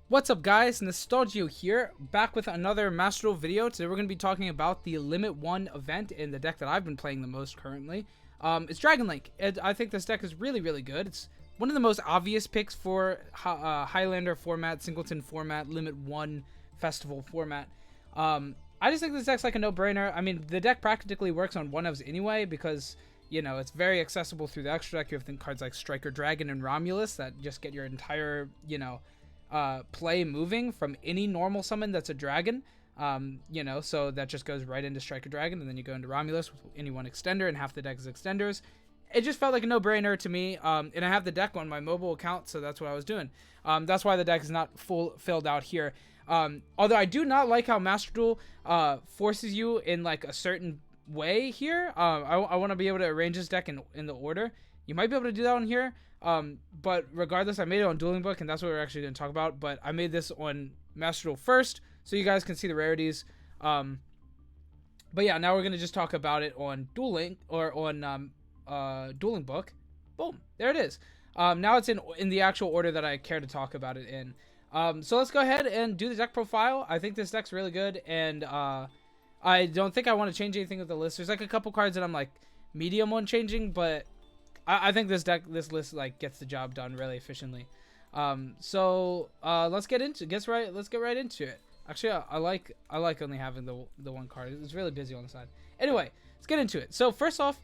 What's up guys, Nostal-Gi-Oh here, back with another Master Duel video. Today we're going to be talking about the Limit 1 event in the deck that I've been playing the most currently. It's Dragon Link. I think this deck is really good. It's one of the most obvious picks for Highlander format, Singleton format, Limit 1 Festival format. I just think this deck's like a no-brainer. I mean, the deck practically works on 1-ofs anyway because, you know, it's very accessible through the extra deck. You have cards like Striker Dragon and Romulus that just get your entire, play moving from any normal summon that's a dragon. So that just goes right into Striker Dragon, and then you go into Romulus with any one extender, and half the deck is extenders. It just felt like a no-brainer to me, and I have the deck on my mobile account, so that's what I was doing. That's why the deck is not filled out here. Although I do not like how Master Duel forces you in like a certain way here. I want to be able to arrange this deck in the order. You might be able to do that on here. But regardless, I made it on Dueling Book, and that's what we're actually going to talk about. But I made this on Master Duel first, so you guys can see the rarities. But yeah, now we're going to just talk about it on Dueling, or on Dueling Book. Boom, there it is. Now it's in the actual order that I care to talk about it in. So let's go ahead and do the deck profile. I think this deck's really good, and I don't think I want to change anything with the list. There's like a couple cards that I'm like medium on changing, but I think this list like gets the job done really efficiently. Let's get right into it. Actually, I like only having the one card. It's really busy on the side. Anyway, let's get into it. So first off,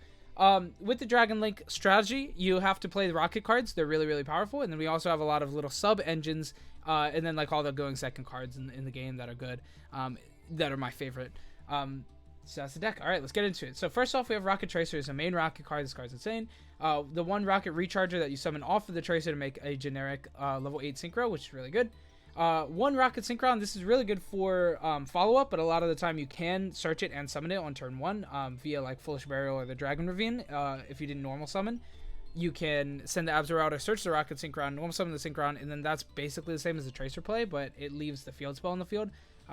with the Dragon Link strategy, you have to play the rocket cards. They're really powerful, and then we also have a lot of little sub engines, and then like all the going second cards in the game that are good, that are my favorite. So that's the deck. All right, let's get into it. So first off, we have Rocket Tracer as a main rocket card. This card's insane. The one rocket recharger that you summon off of the Tracer to make a generic level 8 synchro, which is really good. One rocket synchron. This is really good for follow-up, but a lot of the time you can search it and summon it on turn 1 via like Foolish Burial or the Dragon Ravine. If you didn't normal summon, you can send the Abzor search the rocket synchron, normal summon the synchron, and then that's basically the same as the Tracer play, but it leaves the field spell on the field.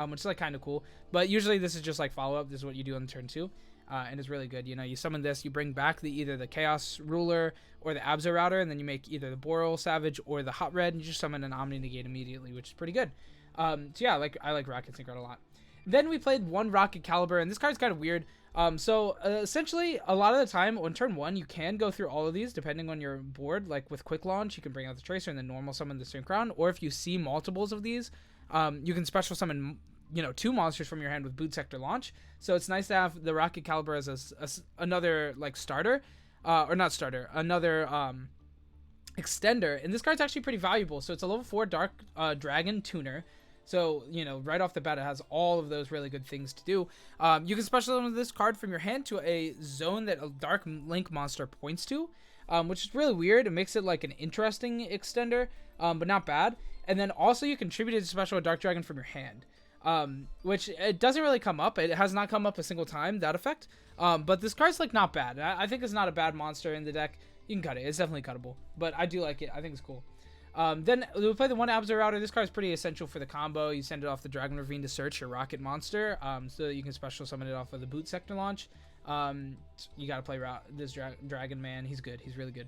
Which is like kind of cool, but usually this is just like follow-up. This is what you do on turn 2, and it's really good. You know, you summon this, you bring back either the Chaos Ruler or the Abzor, and then you make either the Boral Savage or the Hot Red, and you just summon an Omni Negate immediately, which is pretty good. So yeah, I like Rocket Synchron a lot. Then we played one Rocket Caliber, and this card's kind of weird. Essentially, a lot of the time on turn 1, you can go through all of these depending on your board. Like with Quick Launch, you can bring out the Tracer and then normal summon the Synchron, or if you see multiples of these, you can special summon, 2 monsters from your hand with Boot Sector Launch. So it's nice to have the Rocket Caliber as another like starter, or not starter, another extender. And this card's actually pretty valuable. So it's a level 4 Dark Dragon Tuner. So, right off the bat, it has all of those really good things to do. You can special summon this card from your hand to a zone that a Dark Link monster points to, which is really weird. It makes it like an interesting extender, but not bad. And then also you contribute to special a Dark Dragon from your hand, which it doesn't really come up. It has not come up a single time, that effect. But this card's like not bad. I think it's not a bad monster in the deck. You can cut it. It's definitely cuttable, but I do like it. I think it's cool. Then we play the one Abzor. This card is pretty essential for the combo. You send it off the Dragon Ravine to search your rocket monster, so that you can special summon it off of the Boot Sector Launch. You gotta play this Dragon Man. He's good. He's really good.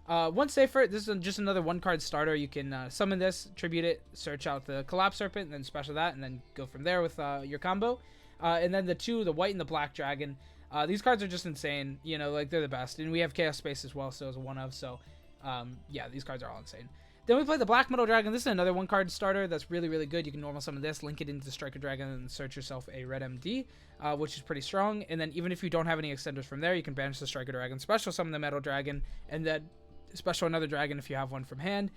One safer. This is just another one card starter. You can summon this, tribute it, search out the Collapse Serpent, and then special that, and then go from there with your combo. And then the white and the black dragon. These cards are just insane. Like they're the best. And we have Chaos Space as well, so it's a 1-of. So yeah, these cards are all insane. Then we play the Black Metal Dragon. This is another one card starter that's really good. You can normal summon this, link it into the Striker Dragon, and search yourself a red MD, which is pretty strong. And then even if you don't have any extenders from there, you can banish the Striker Dragon, special summon the Metal Dragon, and then special another dragon if you have one from hand.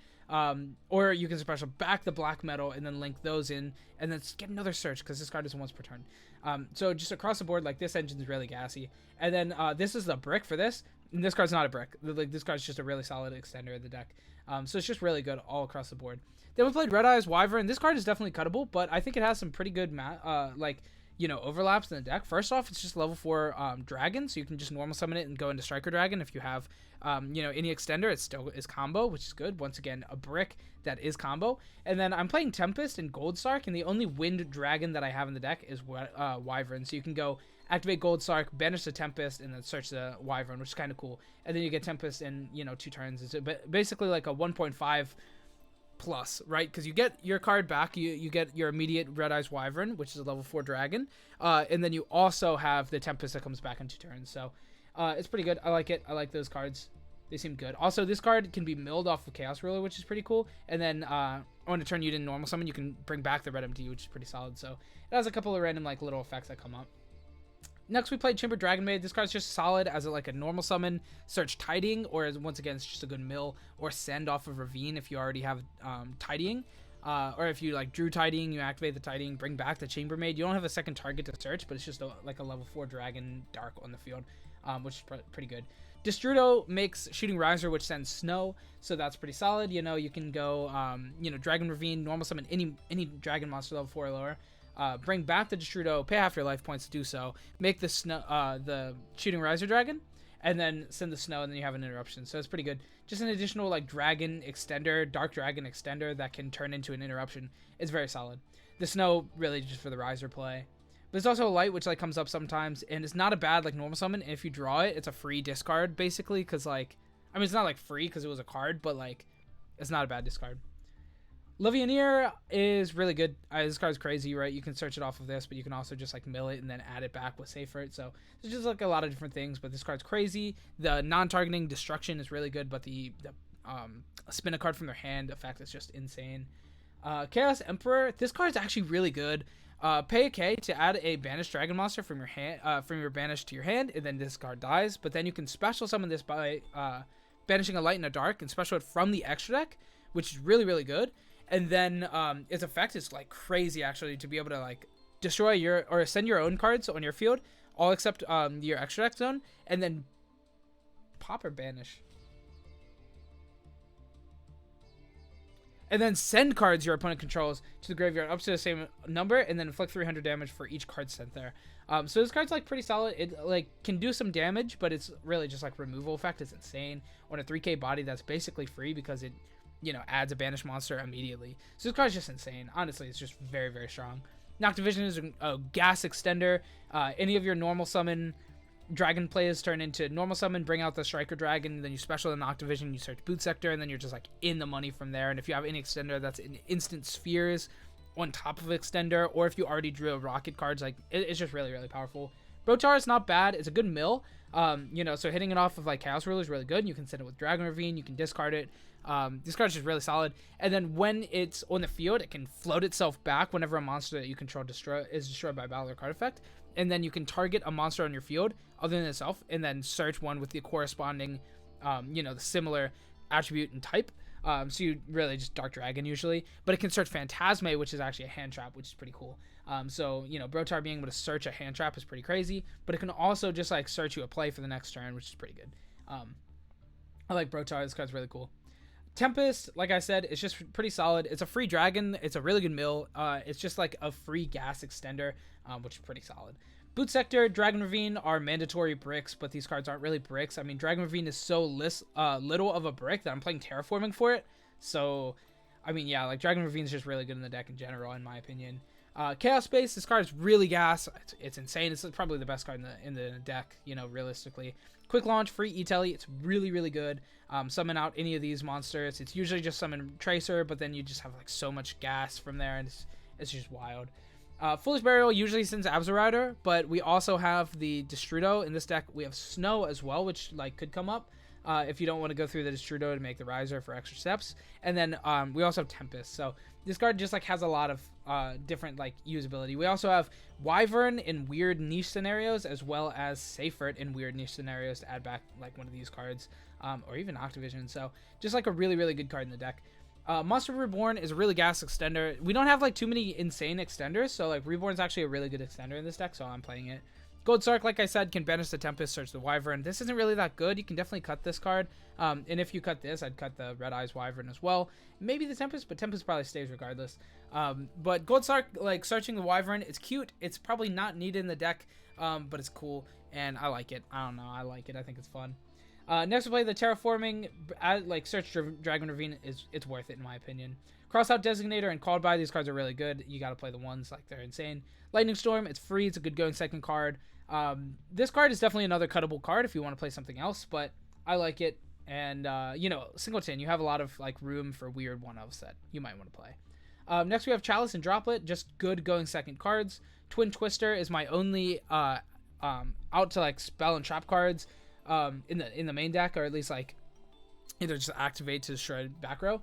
Or you can special back the Black Metal and then link those in, and then get another search because this card is once per turn. So just across the board, like this engine is really gassy. And then this is the brick for this. And this card's not a brick. Like this card's just a really solid extender of the deck. So it's just really good all across the board. Then we played Red Eyes Wyvern. This card is definitely cuttable, but I think it has some pretty good overlaps in the deck. First off, it's just level 4 dragon, so you can just normal summon it and go into Striker Dragon. If you have any extender, it still is combo, which is good. Once again, a brick that is combo. And then I'm playing Tempest and Gold Sark, and the only wind dragon that I have in the deck is Wyvern. So you can go activate Gold Sark, banish the Tempest, and then search the Wyvern, which is kind of cool. And then you get Tempest in 2 turns. It's basically like a 1.5 plus, right? Because you get your card back, you get your immediate Red Eyes Wyvern, which is a level 4 dragon, and then you also have the Tempest that comes back in 2 turns. So it's pretty good. I like it. I like those cards. They seem good. Also, this card can be milled off of Chaos Ruler, which is pretty cool. And then on a turn you didn't normal summon, you can bring back the red MD, which is pretty solid. So it has a couple of random like little effects that come up. Next, we played Chamber Dragon Maid. This card's just solid as like a normal summon, search Tidying, or once again, it's just a good mill, or send off of Ravine if you already have Tidying. Or if you like drew Tidying, you activate the Tidying, bring back the Chambermaid. You don't have a second target to search, but it's just like a level 4 dragon dark on the field, which is pretty good. Destrudo makes Shooting Riser, which sends snow, so that's pretty solid. You know, you can go, Dragon Ravine, normal summon any dragon monster level 4 or lower. Bring back the Destrudo, pay half your life points to do so. Make the snow, the Shooting Riser dragon, and then send the snow, and then you have an interruption. So it's pretty good. Just an additional like dragon extender, dark dragon extender that can turn into an interruption. It's very solid. The snow really just for the Riser play. But there's also a light which like comes up sometimes, and it's not a bad like normal summon. And if you draw it, it's a free discard basically, because like I mean it's not like free because it was a card, but like it's not a bad discard. Levianeer is really good. This card's crazy, right? You can search it off of this, but you can also just like mill it and then add it back with Safer. So there's just like a lot of different things, but this card's crazy. The non-targeting destruction is really good, but the spin a card from their hand effect is just insane. Chaos Emperor, this card's actually really good. Pay a K to add a banished dragon monster from your hand, from your banished to your hand, and then this card dies. But then you can special summon this by banishing a light and a dark, and special it from the extra deck, which is really really good. And then its effect is like crazy actually, to be able to like destroy your or send your own cards on your field, all except your extra deck zone, and then pop or banish. And then send cards your opponent controls to the graveyard up to the same number, and then inflict 300 damage for each card sent there. So this card's like pretty solid. It like can do some damage, but it's really just like removal effect is insane on a 3K body that's basically free because it, adds a banished monster immediately. So this card's just insane. Honestly, it's just very very strong. Noctivision is a gas extender. Any of your normal summon dragon plays turn into normal summon, bring out the striker dragon, then you special the Noctivision, you search boot sector, and then you're just like in the money from there. And if you have any extender that's in instant spheres on top of extender, or if you already drew a rocket cards, like it's just really really powerful. Brotar is not bad. It's a good mill. So hitting it off of like Chaos Ruler is really good. You can send it with Dragon Ravine, you can discard it. This card's just really solid. And then when it's on the field, it can float itself back whenever a monster that you control is destroyed by battle or card effect. And then you can target a monster on your field other than itself, and then search one with the corresponding, the similar attribute and type. So you really just Dark Dragon usually, but it can search Phantasme, which is actually a hand trap, which is pretty cool. Brotar being able to search a hand trap is pretty crazy, but it can also just like search you a play for the next turn, which is pretty good. I like Brotar. This card's really cool. Tempest, like I said, it's just pretty solid. It's a free dragon. It's a really good mill. It's just like a free gas extender, which is pretty solid. Boot Sector, Dragon Ravine are mandatory bricks, but these cards aren't really bricks. I mean, Dragon Ravine is so little of a brick that I'm playing Terraforming for it. So, I mean, yeah, like Dragon Ravine is just really good in the deck in general, in my opinion. Chaos Space, this card is really gas. It's insane. It's probably the best card in the deck, realistically. Quick Launch, free E-Telly. It's really, really good. Summon out any of these monsters. It's usually just summon Tracer, but then you just have like so much gas from there, and it's just wild. Foolish Burial usually sends Abzarider, but we also have the Destrudo in this deck. We have Snow as well, which like could come up if you don't want to go through the Destrudo to make the Riser for extra steps. And then we also have Tempest. So this card just like has a lot of different like usability. We also have Wyvern in weird niche scenarios, as well as Safert in weird niche scenarios to add back like one of these cards, or even Noctivision. So just like a really really good card in the deck. Monster Reborn is a really gas extender. We don't have like too many insane extenders, so like Reborn is actually a really good extender in this deck, so I'm playing it. Gold Sark, like I said, can banish the Tempest, search the Wyvern. This isn't really that good. You can definitely cut this card, and if you cut this, I'd cut the Red Eyes Wyvern as well. Maybe the Tempest, but Tempest probably stays regardless. But Gold Sark, like searching the Wyvern, it's cute. It's probably not needed in the deck, but it's cool, and I like it. I don't know, I like it. I think it's fun. Next we play the Terraforming, like search Dragon Ravine, it's worth it in my opinion. Crossout Designator and Called By, these cards are really good. You gotta play the ones, like they're insane. Lightning Storm, it's free, it's a good going second card. This card is definitely another cuttable card if you want to play something else, but I like it. And, you know, Singleton, you have a lot of, like, room for weird 1-ofs that you might want to play. Next, we have Chalice and Droplet, just good going second cards. Twin Twister is my only out to, like, spell and trap cards in the main deck, or at least, like, either just activate to shred back row.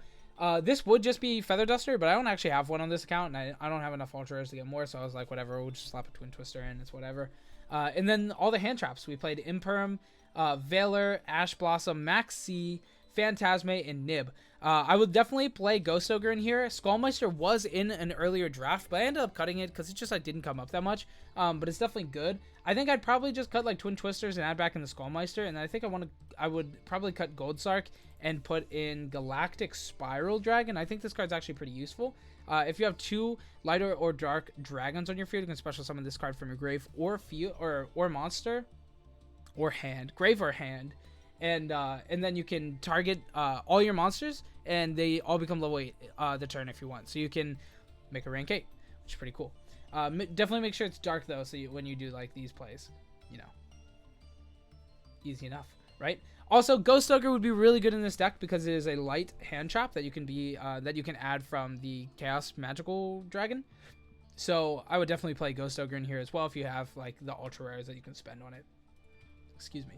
This would just be Feather Duster, but I don't actually have one on this account, and I don't have enough Ultra Rares to get more, so I was like, whatever, we'll just slap a Twin Twister in, it's whatever. And then all the hand traps. We played Imperm, Valor, Ash Blossom, Max C, Phantasme, and Nib. I would definitely play Ghost Ogre in here. Skullmeister was in an earlier draft, but I ended up cutting it because it just like didn't come up that much. But it's definitely good. I think I'd probably just cut like Twin Twisters and add back in the Skullmeister, and I think I would probably cut Goldsark and put in Galactic Spiral Dragon. I think this card's actually pretty useful. If you have 2 lighter or dark dragons on your field, you can special summon this card from your grave or field or monster or hand, grave or hand, and then you can target all your monsters, and they all become level 8 the turn if you want. So you can make a rank 8, which is pretty cool. Definitely make sure it's dark though, so when you do like these plays, you know, easy enough, right? Also, Ghost Ogre would be really good in this deck because it is a light hand trap that you can add from the Chaos Magical Dragon. So I would definitely play Ghost Ogre in here as well if you have like the ultra rares that you can spend on it. Excuse me.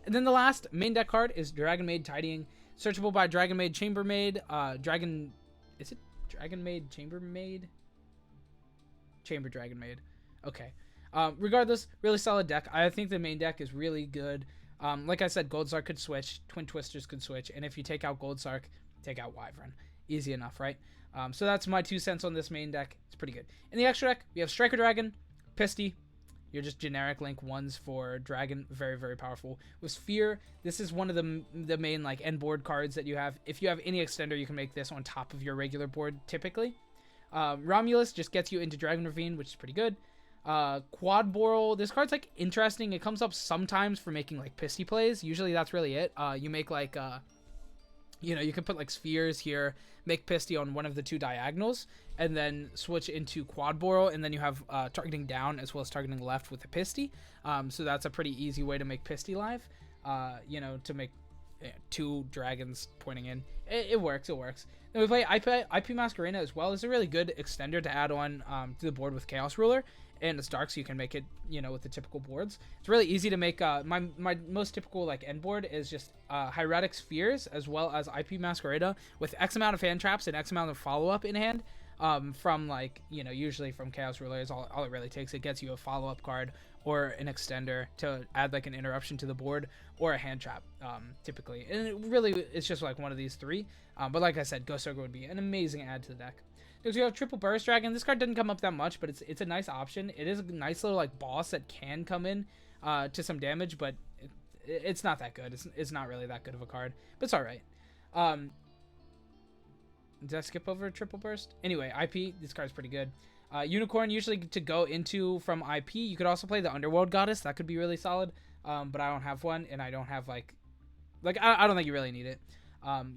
And then the last main deck card is Dragon Maid Tidying, searchable by Dragon Maid Chambermaid. Is it Dragon Maid Chambermaid? Chamber Dragon Maid. Okay. Regardless, really solid deck. I think the main deck is really good. Like I said, Goldsark could switch, Twin Twisters could switch, and if you take out Goldsark, take out Wyvern. Easy enough, right? So that's my 2 cents on this main deck. It's pretty good. In the extra deck, we have Striker Dragon, Pisty. You're just generic link 1s for Dragon. Very, very powerful. With Sphere, this is one of the main like end board cards that you have. If you have any extender, you can make this on top of your regular board typically. Romulus just gets you into Dragon Ravine, which is pretty good. Quad Boral, this card's like interesting. It comes up sometimes for making like Pisty plays. Usually that's really it. You make like you know, you can put like spheres here, make Pisty on one of the 2 diagonals, and then switch into Quad Boral, and then you have targeting down as well as targeting left with the Pisty. So that's a pretty easy way to make Pisty live. You know, to make 2 dragons pointing in. It works. Then we play IP Masquerena as well. It's a really good extender to add on to the board with Chaos Ruler, and it's dark, so you can make it, you know, with the typical boards. It's really easy to make. My most typical like end board is just Hieratic Spheres as well as IP Masquerena with X amount of hand traps and X amount of follow up in hand. From like, you know, usually from Chaos Ruler is all it really takes. It gets you a follow up card or an extender to add like an interruption to the board or a hand trap, typically. And it really, it's just like one of these 3. But like I said, Ghost Ogre would be an amazing add to the deck. Because we have Triple Burst Dragon. This card doesn't come up that much, but it's a nice option. It is a nice little like boss that can come in to some damage, but it's not that good. It's not really that good of a card, but it's all right. Did I skip over Triple Burst? Anyway, IP, this card's pretty good. Unicorn, usually to go into from IP. You could also play the Underworld Goddess. That could be really solid, but I don't have one, and I don't have like I don't think you really need it.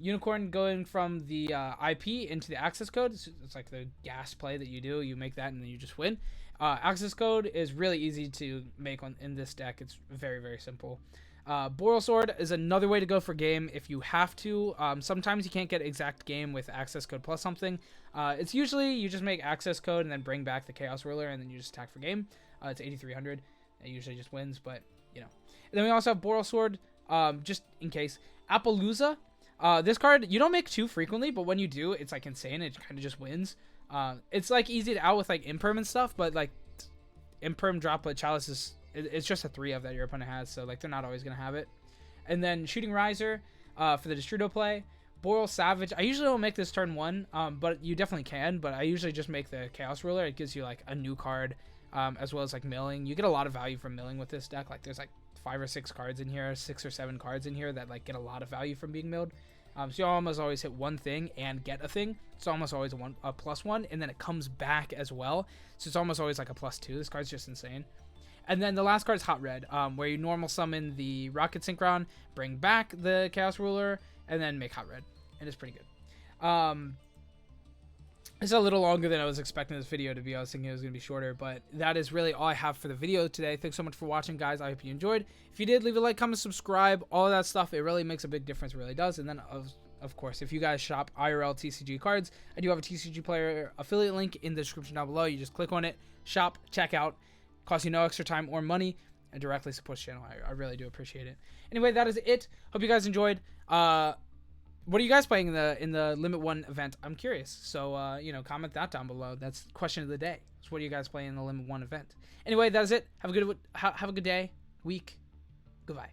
Unicorn going from the IP into the access code. It's like the gas play that you do. You make that, and then you just win. Access code is really easy to make in this deck. It's very, very simple. Boral Sword is another way to go for game if you have to. Sometimes you can't get exact game with access code plus something. It's usually you just make access code and then bring back the Chaos Ruler and then you just attack for game. It's 8,300. It usually just wins, but you know. And then we also have Boral Sword, just in case. Appaloosa. This card you don't make too frequently, but when you do, it's like insane. It kind of just wins. It's like easy to out with like Imperm and stuff, but like Imperm Droplet Chalice is it's just a 3 of that your opponent has, so like they're not always gonna have it. And then Shooting Riser for the Destrudo play. Boral Savage. I usually don't make this turn 1, but you definitely can. But I usually just make the Chaos Ruler. It gives you like a new card, as well as like milling. You get a lot of value from milling with this deck. Like there's like 5 or 6 cards in here, 6 or 7 cards in here that like get a lot of value from being milled. So you almost always hit one thing and get a thing. It's almost always a +1, and then it comes back as well. So it's almost always like a +2. This card's just insane. And then the last card is Hot Red, where you normal summon the Rocket Synchron, bring back the Chaos Ruler, and then make Hot Red. And it's pretty good. It's a little longer than I was expecting this video to be. I was thinking it was going to be shorter, but that is really all I have for the video today. Thanks so much for watching, guys. I hope you enjoyed. If you did, leave a like, comment, subscribe, all of that stuff. It really makes a big difference. It really does. And then, of course, if you guys shop IRL TCG cards, I do have a TCG Player affiliate link in the description down below. You just click on it, shop, check out. Costs you no extra time or money, and directly supports the channel. I really do appreciate it. Anyway, that is it. Hope you guys enjoyed. What are you guys playing in the Limit 1 event? I'm curious. So, you know, comment that down below. That's the question of the day. So what are you guys playing in the Limit 1 event? Anyway, that is it. Have a good day, week. Goodbye.